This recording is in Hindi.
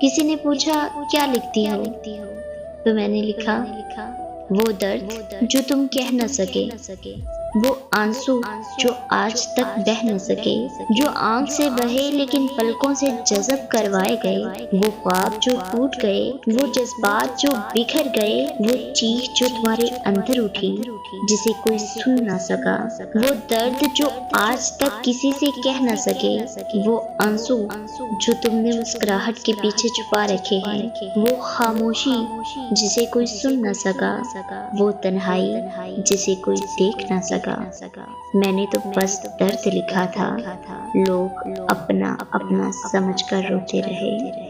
किसी ने पूछा क्या लिखती हो, तो मैंने लिखा वो दर्द जो तुम कह न सके, वो आंसू जो आज तक बह न सके, जो आंख से बहे लेकिन पलकों से जज़ब करवाए गए, वो ख्वाब जो टूट गए, वो जज्बात जो बिखर गए, वो चीख जो तुम्हारे अंदर उठी जिसे कोई सुन ना सका, वो दर्द जो आज तक किसी से कह न सके, वो आंसू जो तुमने मुस्कराहट के पीछे छुपा रखे हैं, वो खामोशी जिसे कोई सुन न सका, वो तन्हाई जिसे कोई देख ना सका। मैंने तो बस दर्द लिखा था, लोग अपना अपना समझकर रोते रहे।